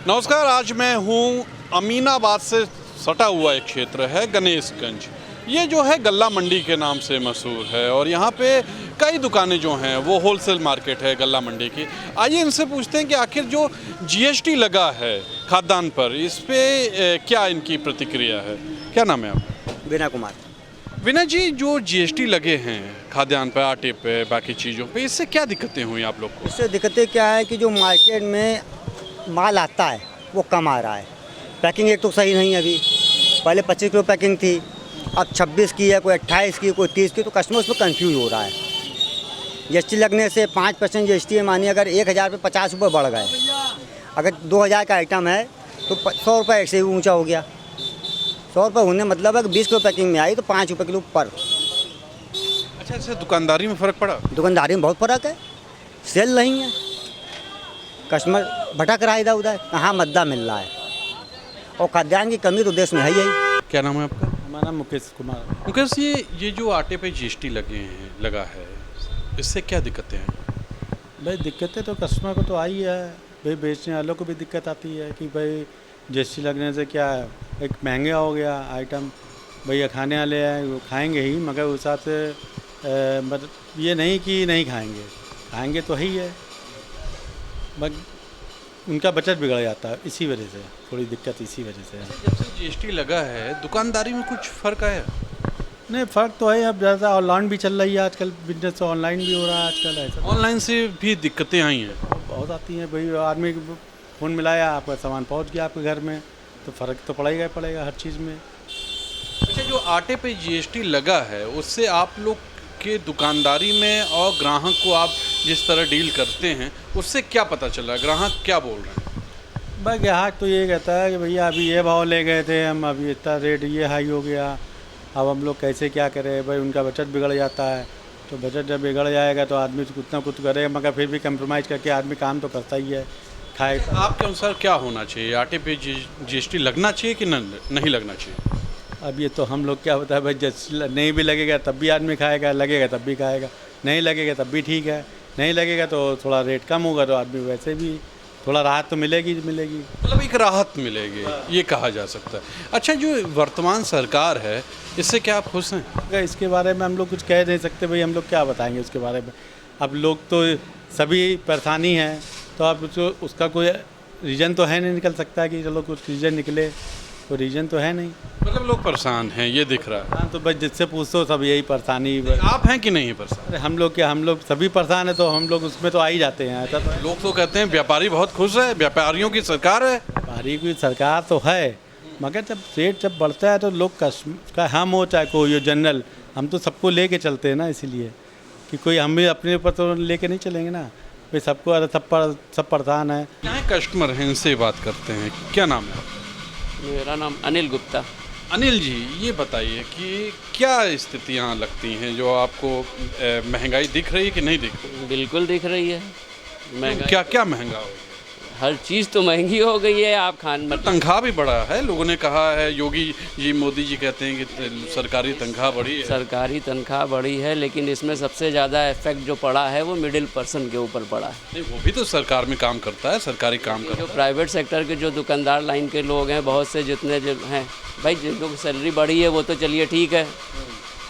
नमस्कार, आज मैं हूँ अमीनाबाद से सटा हुआ एक क्षेत्र है गणेशगंज। ये जो है गल्ला मंडी के नाम से मशहूर है और यहाँ पे कई दुकानें जो हैं वो होलसेल मार्केट है गल्ला मंडी की। आइए इनसे पूछते हैं कि आखिर जो जीएसटी लगा है खाद्यान्न पर, इस पे क्या इनकी प्रतिक्रिया है। क्या नाम है आपका? विनय कुमार। विनय जी, जो जीएसटी लगे हैं खाद्यान्न पे, आटे पे, बाकी चीज़ों पे, इससे क्या दिक्कतें हुई आप लोग को? इससे दिक्कतें क्या है कि जो मार्केट में माल आता है वो कम आ रहा है। पैकिंग एक तो सही नहीं है। अभी पहले 25 किलो पैकिंग थी, अब 26 की है, कोई 28 की, कोई 30 की, तो कस्टमर उसमें कंफ्यूज हो रहा है। जीएसटी लगने से 5% जीएसटी है। मानिए अगर 1000 पे 50 रुपये बढ़ गए, अगर 2000 का आइटम है तो 100 रुपये एक से भी ऊँचा हो गया। 100 रुपये होने मतलब है कि 20 किलो पैकिंग में आई तो 5 रुपये किलो पर। अच्छा, इससे दुकानदारी में फ़र्क पड़ा? दुकानदारी में बहुत फ़र्क है, सेल नहीं है, कस्टमर भटक रहा है इधर उधर, कहाँ मद्दा मिल रहा है। और खाद्यान्न की कमी तो देश में है यही। क्या नाम है आपका? हमारा नाम मुकेश कुमार। मुकेश, ये जो आटे पे जीएसटी लगा है, इससे क्या दिक्कतें हैं? भाई दिक्कतें तो कस्टमर को तो आई है, भाई बेचने वालों को भी दिक्कत आती है कि भाई जीएसटी लगने से क्या है, एक महंगा हो गया आइटम। भैया खाने वाले हैं वो खाएंगे ही, मगर उस हिसाब से मतलब ये नहीं कि नहीं खाएंगे, खाएंगे तो ही है, बट उनका बजट बिगड़ जाता है। इसी वजह से थोड़ी दिक्कत इसी वजह से है। जब से जीएसटी लगा है दुकानदारी में कुछ फ़र्क आया? नहीं, फ़र्क तो है। अब ज़्यादा ऑनलाइन भी चल रही है आजकल, बिजनेस ऑनलाइन भी हो रहा है आजकल। ऐसा ऑनलाइन से भी दिक्कतें आई हैं? बहुत आती हैं भाई। आदमी को फ़ोन मिलाया, आपका सामान पहुंच गया आपके घर में, तो फ़र्क तो पड़ेगा ही पड़ेगा हर चीज़ में। अच्छा, जो आटे पे जीएसटी लगा है उससे आप लोग के दुकानदारी में और ग्राहक को आप जिस तरह डील करते हैं उससे क्या पता चला? ग्राहक क्या बोल रहे हैं? भाई ग्राहक तो ये कहता है कि भैया अभी ये भाव ले गए थे हम, अभी इतना रेट ये हाई हो गया, अब हम लोग कैसे क्या करें। भाई उनका बजट बिगड़ जाता है, तो बजट जब बिगड़ जाएगा तो आदमी कुछ ना कुछ करेगा, मगर फिर भी कंप्रोमाइज़ करके आदमी काम तो करता ही है, खाएगा। आपके अनुसार क्या होना चाहिए? आटे पे जीएसटी लगना चाहिए कि नहीं लगना चाहिए? अब ये तो हम लोग क्या होता है भाई, जैसे नहीं भी लगेगा तब भी आदमी खाएगा, लगेगा तब भी खाएगा, नहीं लगेगा तब भी ठीक है, नहीं लगेगा तो थोड़ा रेट कम होगा तो आदमी वैसे भी थोड़ा राहत तो मिलेगी। मतलब एक राहत मिलेगी, ये कहा जा सकता है। अच्छा, जो वर्तमान सरकार है इससे क्या आप खुश हैं? अगर इसके बारे में हम लोग कुछ कह नहीं सकते भाई, हम लोग क्या बताएंगे उसके बारे में। अब लोग तो सभी परेशानी हैं, तो अब उसका कोई रीज़न तो है नहीं निकल सकता कि चलो कुछ रीज़न निकले, तो रीज़न तो है नहीं। मतलब लोग परेशान हैं, ये दिख रहा है। हाँ, तो बस जिससे पूछो सब यही परेशानी। आप हैं कि नहीं परेशान? अरे हम लोग क्या, हम लोग सभी परेशान है, तो हम लोग उसमें तो आ ही जाते हैं। ऐसा तो लोग तो कहते हैं व्यापारी बहुत खुश है, व्यापारियों की सरकार है। व्यापारी की सरकार तो है, मगर जब रेट जब बढ़ता है तो लोग का हम हो चाहे कोई हो जनरल, हम तो सबको लेके चलते हैं ना, इसीलिए कि कोई हम भी अपने ऊपर तो लेके नहीं चलेंगे ना भाई। सबको अरे सब परेशान है। क्या कस्टमर हैं, इनसे बात करते हैं। क्या नाम है? मेरा नाम अनिल गुप्ता। अनिल जी, ये बताइए कि क्या स्थितियाँ लगती हैं जो आपको महंगाई दिख रही है कि नहीं दिख रही? बिल्कुल दिख रही है महंगाई। क्या क्या महंगा हो? हर चीज़ तो महंगी हो गई है। आप तनख्वाह भी बढ़ा है, लोगों ने कहा है, योगी जी मोदी जी कहते हैं कि सरकारी तनख्वाह बढ़ी है। सरकारी तनख्वाह बढ़ी है, लेकिन इसमें सबसे ज़्यादा इफेक्ट जो पड़ा है वो मिडिल पर्सन के ऊपर पड़ा है। नहीं, वो भी तो सरकार में काम करता है, सरकारी काम करता जो है। प्राइवेट सेक्टर के जो दुकानदार लाइन के लोग हैं, बहुत से जितने जो हैं भाई, जिन लोगों की सैलरी बढ़ी है वो तो चलिए ठीक है,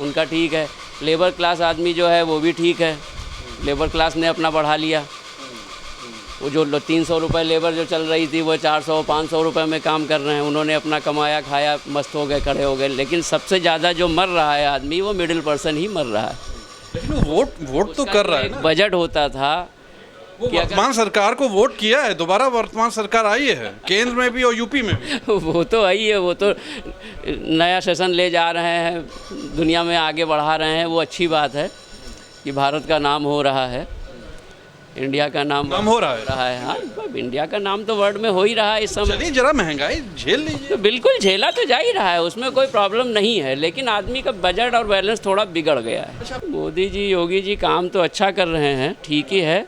उनका ठीक है। लेबर क्लास आदमी जो है वो भी ठीक है, लेबर क्लास ने अपना बढ़ा लिया। वो जो 300 रुपये लेबर जो चल रही थी वो 400-500 रुपये में काम कर रहे हैं, उन्होंने अपना कमाया खाया, मस्त हो गए, खड़े हो गए। लेकिन सबसे ज़्यादा जो मर रहा है आदमी वो मिडिल पर्सन ही मर रहा है। लेकिन वो वोट तो कर रहा है ना। बजट होता था, वो वर्तमान सरकार को वोट किया है, दोबारा वर्तमान सरकार आई है केंद्र में भी और यूपी में भी। वो तो आई है, वो तो नया सेशन ले जा रहे हैं, दुनिया में आगे बढ़ा रहे हैं। वो अच्छी बात है कि भारत का नाम हो रहा है, इंडिया का नाम हो रहा है। हाँ, इंडिया का नाम तो वर्ल्ड में हो ही रहा है इस समय। चलिए, जरा महंगाई झेल लीजिए। तो बिल्कुल झेला तो जा ही रहा है, उसमें कोई प्रॉब्लम नहीं है, लेकिन आदमी का बजट और बैलेंस थोड़ा बिगड़ गया है। मोदी जी, योगी जी काम तो अच्छा कर रहे हैं, ठीक ही है।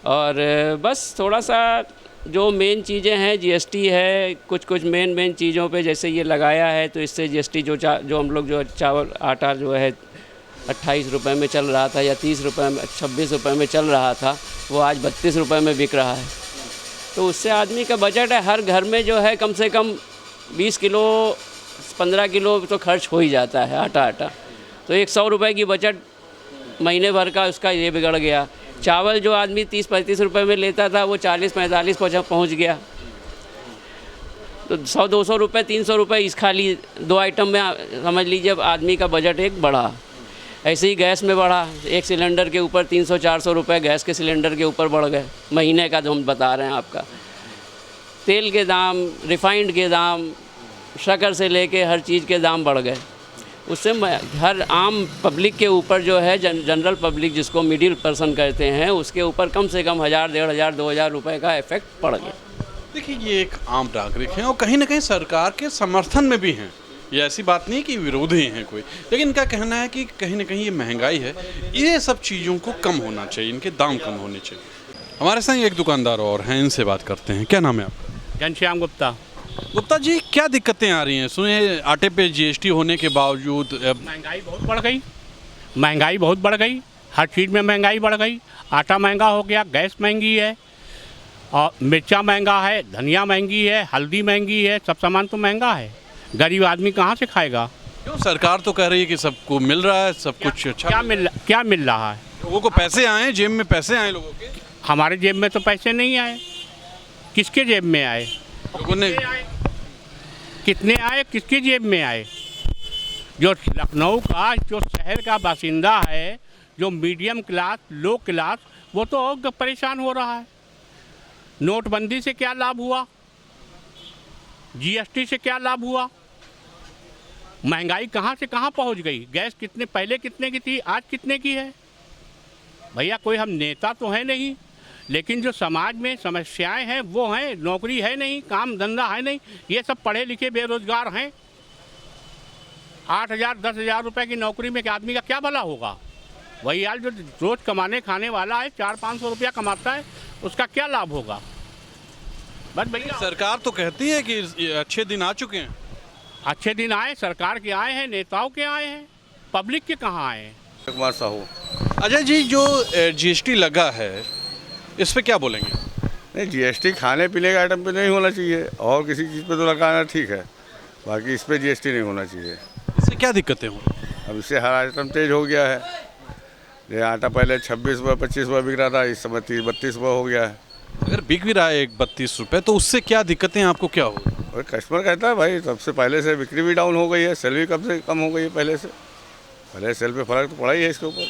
और बस थोड़ा सा जो मेन चीज़ें हैं, जीएसटी है, कुछ मेन चीज़ों पे जैसे ये लगाया है, तो इससे जीएसटी जो हम लोग जो चावल आटा जो है 28 रुपये में चल रहा था या 30 रुपये में 26 रुपये में चल रहा था, वो आज 32 रुपये में बिक रहा है। तो उससे आदमी का बजट है, हर घर में जो है कम से कम 20 किलो 15 किलो तो खर्च हो ही जाता है आटा। तो एक 100 रुपये की बचत महीने भर का उसका ये बिगड़ गया। चावल जो आदमी 30-35 रुपये में लेता था वो 40-45 पहुँच गया। तो 100-200 रुपये 300 रुपये इस खाली 2 आइटम में समझ लीजिए अब आदमी का बजट एक बढ़ा। ऐसे ही गैस में बढ़ा, एक सिलेंडर के ऊपर 300-400 रुपये गैस के सिलेंडर के ऊपर बढ़ गए महीने का, जो हम बता रहे हैं आपका। तेल के दाम, रिफाइंड के दाम, शक्कर से लेके हर चीज़ के दाम बढ़ गए। उससे हर आम पब्लिक के ऊपर जो है, जनरल पब्लिक जिसको मिडिल पर्सन कहते हैं, उसके ऊपर कम से कम 1000, 1500, 2000 रुपये का इफेक्ट पड़ गया। देखिए, ये एक आम नागरिक हैं और कहीं ना कहीं सरकार के समर्थन में भी हैं। ये ऐसी बात नहीं कि विरोधी हैं कोई, लेकिन इनका कहना है कि कहीं ना कहीं ये महंगाई है, ये सब चीज़ों को कम होना चाहिए, इनके दाम कम होने चाहिए। हमारे साथ एक दुकानदार और हैं, इनसे बात करते हैं। क्या नाम है आपका? घनश्याम गुप्ता। गुप्ता जी, क्या दिक्कतें आ रही हैं? सुने आटे पे जीएसटी होने के बावजूद महंगाई बहुत बढ़ गई, महंगाई बहुत बढ़ गई, हर चीज़ में महंगाई बढ़ गई। आटा महंगा हो गया, गैस महंगी है, और मिर्चा महंगा है, धनिया महंगी है, हल्दी महंगी है, सब सामान तो महंगा है। गरीब आदमी कहाँ से खाएगा? क्यों? सरकार तो कह रही है कि सबको मिल रहा है, सब कुछ अच्छा। क्या मिल रहा है? लोगों को पैसे आए, जेब में पैसे आए लोगों के। हमारे जेब में तो पैसे नहीं आए। किसके जेब में आए? लोगों ने कितने आए, किसकी जेब में आए? जो लखनऊ का, जो शहर का बासिंदा है, जो मीडियम क्लास, लो क्लास, वो तो और परेशान हो रहा है। नोटबंदी से क्या लाभ हुआ? जीएसटी से क्या लाभ हुआ? महंगाई कहाँ से कहाँ पहुँच गई? गैस पहले कितने की थी, आज कितने की है? भैया, कोई हम नेता तो है नहीं, लेकिन जो समाज में समस्याएं हैं वो हैं। नौकरी है नहीं, काम धंधा है नहीं, ये सब पढ़े लिखे बेरोजगार हैं। 8,000 10,000 रुपये की नौकरी में आदमी का क्या भला होगा? वही यार जो रोज कमाने खाने वाला है, 400-500 रुपया कमाता है, उसका क्या लाभ होगा? बस भैया, सरकार तो कहती है कि अच्छे दिन आ चुके हैं। अच्छे दिन आए, सरकार के आए हैं, नेताओं के आए हैं, पब्लिक के कहाँ आए हैं? कुमार साहू। अजय जी, जो जीएसटी लगा है, इस पे क्या बोलेंगे? नहीं, जीएसटी खाने पीने के आइटम पे नहीं होना चाहिए, और किसी चीज़ पे तो लगाना ठीक है, बाकी इस पे जीएसटी नहीं होना चाहिए। इससे क्या दिक्कतें हो? अब इससे हर आइटम तेज हो गया है। ये आटा पहले 26 रुपये 25 रुपये बिक रहा था, इस समय 30-32 रुपये हो गया है। अगर बिक भी रहा है 32 रुपये, तो उससे क्या दिक्कतें आपको क्या हो? और कस्टमर कहता है भाई, सबसे पहले से बिक्री भी डाउन हो गई है, सेल भी कम से कम हो गई है पहले से। पहले सेल पे फ़र्क तो पड़ा ही है इसके ऊपर।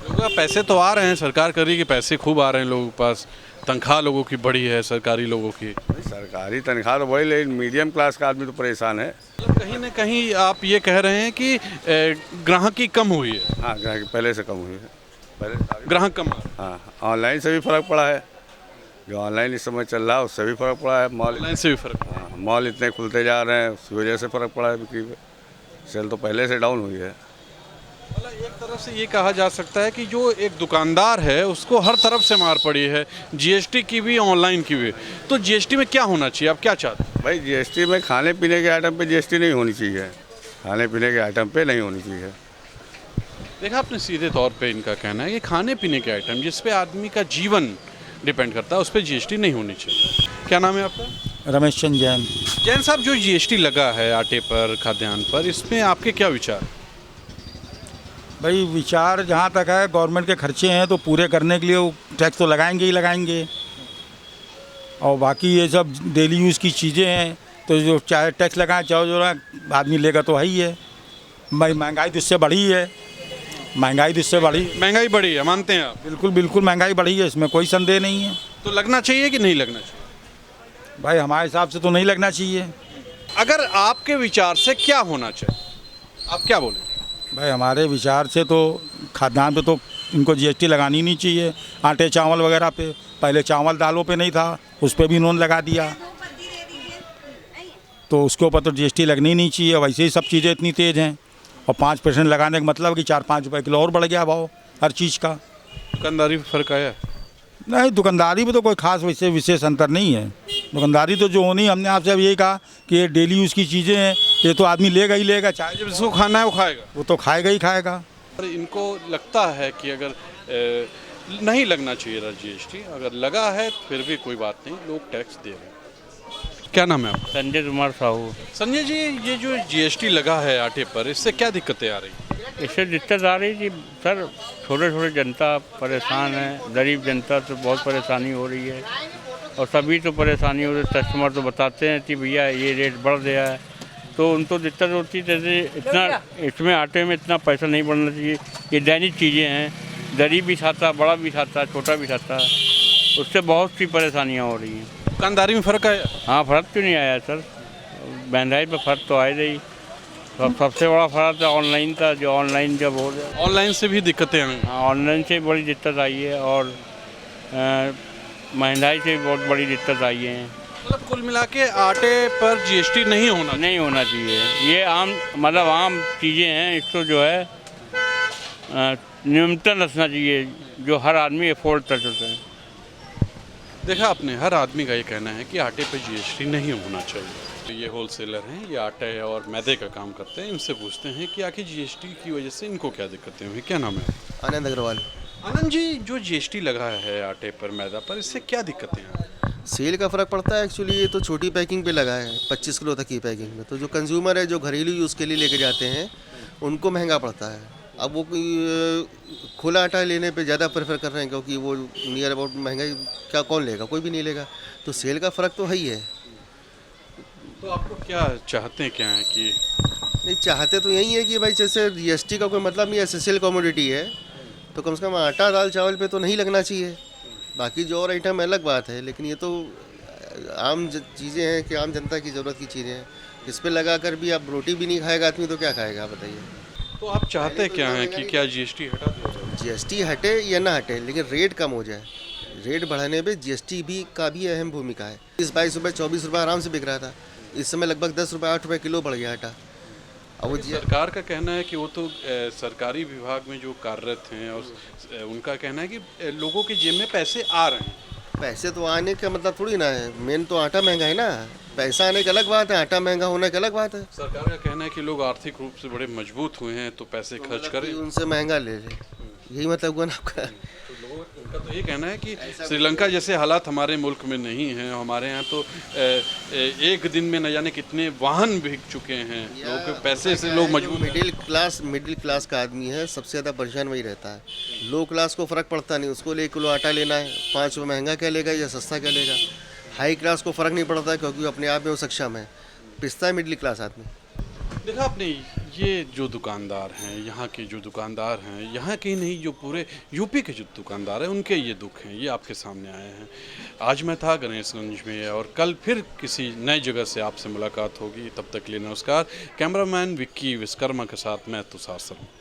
लोगों का पैसे तो आ रहे हैं, सरकार कर रही है कि पैसे खूब आ रहे हैं लोगों के पास, तनख्वाह लोगों की बढ़ी है, सरकारी लोगों की। सरकारी तनख्वाह तो बढ़ी, लेकिन मीडियम क्लास का आदमी तो परेशान है। कहीं ना कहीं आप ये कह रहे हैं कि ग्राहकी कम हुई है। हाँ, ग्राहकी पहले से कम हुई है, पहले ग्राहक कम आ रहे हैं। हाँ, ऑनलाइन से भी फ़र्क पड़ा है। जो ऑनलाइन इस समय चल रहा है उससे भी फ़र्क पड़ा है। मॉल ऑनलाइन से भी फर्क। हाँ, मॉल इतने खुलते जा रहे हैं, उसकी वजह से फ़र्क पड़ा है बिक्री पे। सेल तो पहले से डाउन हुई है। मतलब एक तरफ से ये कहा जा सकता है कि जो एक दुकानदार है उसको हर तरफ से मार पड़ी है, जीएसटी की भी, ऑनलाइन की भी। तो जीएसटी में क्या होना चाहिए, आप क्या चाहते हैं? भाई, जीएसटी में खाने पीने के आइटम पे जीएसटी नहीं होनी चाहिए, खाने पीने के आइटम पे नहीं होनी चाहिए। देखा आपने, सीधे तौर पे इनका कहना है कि खाने पीने के आइटम जिस पे आदमी का जीवन डिपेंड करता है, उस पर जीएसटी नहीं होनी चाहिए। क्या नाम है आपका? रमेश चंद जैन। जैन साहब, जो जीएसटी लगा है आटे पर, खाद्यान्न पर, इसमें आपके क्या विचार? भाई, विचार जहाँ तक है, गवर्नमेंट के खर्चे हैं तो पूरे करने के लिए वो टैक्स तो लगाएंगे ही लगाएंगे, और बाकी ये सब डेली यूज़ की चीज़ें हैं तो जो चाहे टैक्स लगाएं चाहे जो आदमी लेगा तो है ही है। भाई, महंगाई तो इससे बढ़ी है, महंगाई तो इससे बढ़ी, महंगाई बढ़ी है, मानते हैं आप? बिल्कुल बिल्कुल महंगाई बढ़ी है, इसमें कोई संदेह नहीं है। तो लगना चाहिए कि नहीं लगना चाहिए? भाई, हमारे हिसाब से तो नहीं लगना चाहिए। अगर आपके विचार से क्या होना चाहिए, आप क्या बोलें? भाई, हमारे विचार से तो खाद्यान्न पे तो इनको जीएसटी लगानी नहीं चाहिए। आटे चावल वगैरह पे, पहले चावल दालों पे नहीं था, उस पर भी इन्होंने लगा दिया, तो उसके ऊपर तो जीएसटी लगनी नहीं चाहिए। वैसे ही सब चीज़ें इतनी तेज़ हैं, और 5% लगाने का मतलब कि 4-5 रुपये किलो और बढ़ गया भाव हर चीज़ का। दुकानदारी में फ़र्क आया? नहीं, दुकानदारी में तो कोई खास वैसे विशेष अंतर नहीं है। दुकानदारी तो जो होनी, हमने आपसे अब यही कहा कि ये डेली यूज़ की चीज़ें हैं, ये तो आदमी लेगा ही लेगा, चाहे जब जिसको खाना है वो खाएगा, वो तो खाएगा ही खाएगा। और इनको लगता है कि अगर नहीं लगना चाहिए था जीएसटी, अगर लगा है फिर भी कोई बात नहीं, लोग टैक्स दे रहे हैं। क्या नाम है आपका? संजय कुमार साहू। संजय जी, ये जो जीएसटी लगा है आटे पर, इससे क्या दिक्कतें आ रही हैं? इससे दिक्कत आ रही थी सर, छोटे छोटे जनता परेशान है, गरीब जनता तो बहुत परेशानी हो रही है और सभी तो परेशानी हो रही है। कस्टमर तो बताते हैं कि भैया ये रेट बढ़ गया है, तो उनको दिक्कत होती है। जैसे इतना इसमें आटे में इतना पैसा नहीं बढ़ना चाहिए, ये दैनिक चीज़ें हैं, गरीब भी खाता, बड़ा भी खाता, छोटा भी खाता, उससे बहुत सी परेशानियाँ हो रही हैं। दुकानदारी में फ़र्क आया? हाँ, फ़र्क क्यों नहीं आया सर, महंगाई पे फ़र्क तो आया ही। सबसे बड़ा फ़र्क ऑनलाइन था, जो ऑनलाइन जब हो गया, ऑनलाइन से भी दिक्कतें आई? हाँ, ऑनलाइन से बड़ी दिक्कत आई है और महंगाई से भी बहुत बड़ी दिक्कत आई है। मतलब कुल मिला के आटे पर जीएसटी नहीं होना चाहिए। ये आम चीज़ें हैं, इसको जो है न्यूनतम रखना चाहिए, जो हर आदमी अफोर्ड कर सकते हैं। देखा आपने, हर आदमी का ये कहना है कि आटे पर जीएसटी नहीं होना चाहिए। तो ये होलसेलर हैं, ये आटे और मैदे का काम करते हैं, इनसे पूछते हैं कि आखिर जीएसटी की वजह से इनको क्या दिक्कतें हुई। क्या नाम है? आनंद अग्रवाल। आनंद जी, जो जीएसटी लगा है आटे पर, मैदा पर, इससे क्या दिक्कतें हैं? सेल का फ़र्क पड़ता है। एक्चुअली ये तो छोटी पैकिंग पे लगा है, 25 किलो तक की पैकिंग में, तो जो कंज्यूमर है, जो घरेलू यूज़ के लिए लेके जाते हैं, उनको महंगा पड़ता है। अब वो खुला आटा लेने पे ज़्यादा प्रेफर कर रहे हैं, क्योंकि वो नियर अबाउट महंगाई क्या कौन लेगा, कोई भी नहीं लेगा, तो सेल का फ़र्क तो है ही है। तो आपको क्या चाहते हैं, क्या है कि नहीं चाहते तो यही है कि भाई जैसे जीएसटी का कोई मतलब नहीं है, एसेंशियल कमोडिटी है, तो कम से कम आटा दाल चावल पे तो नहीं लगना चाहिए। बाकी जो और आइटम अलग बात है, लेकिन ये तो आम चीज़ें हैं कि आम जनता की ज़रूरत की चीज़ें हैं, इस पर लगा कर भी आप रोटी भी नहीं खाएगा आदमी तो क्या खाएगा, आप बताइए। तो आप चाहते क्या हैं कि क्या जीएसटी हटा दिया जाए? जीएसटी हटे या ना हटे, लेकिन रेट कम हो जाए। रेट बढ़ाने पे जीएसटी भी का भी अहम भूमिका है। 22 रुपये 24 रुपये आराम से बिक रहा था, इस समय लगभग 10 रुपये 8 रुपये किलो बढ़ गया आटा। अब वो सरकार का कहना है कि वो तो सरकारी विभाग में जो कार्यरत हैं और उनका कहना है कि लोगों के जेब में पैसे आ रहे हैं। पैसे तो आने का मतलब थोड़ी ना है, मेन तो आटा महंगा है ना, पैसा आने की अलग बात है, आटा महंगा होने की अलग बात है। सरकार का कहना है कि लोग आर्थिक रूप से बड़े मजबूत हुए हैं तो पैसे खर्च करें, उनसे महंगा ले लें, यही मतलब हुआ ना आपका। उनका तो ये कहना है कि श्रीलंका जैसे हालात हमारे मुल्क में नहीं हैं। हमारे यहाँ तो एक दिन में न जाने कितने वाहन बिक चुके हैं, लोगों के पैसे से लोग मजबूत। मिडिल क्लास का आदमी है, सबसे ज़्यादा परेशान वही रहता है। लो क्लास को फ़र्क पड़ता नहीं, उसको लिए 1 किलो आटा लेना है, 5 रुपये महंगा क्या लेगा या सस्ता क्या लेगा। हाई क्लास को फ़र्क नहीं पड़ता, क्योंकि अपने आप में वो सक्षम है, पिसता है मिडिल क्लास आदमी। देखा आपने, ये जो दुकानदार हैं, यहाँ के जो दुकानदार हैं, यहाँ के ही नहीं, जो पूरे यूपी के जो दुकानदार हैं, उनके ये दुख हैं, ये आपके सामने आए हैं। आज मैं था गणेशगंज में और कल फिर किसी नई जगह से आपसे मुलाकात होगी। तब तक के लिए नमस्कार। कैमरामैन विक्की विश्वकर्मा के साथ मैं तुषार शर्मा।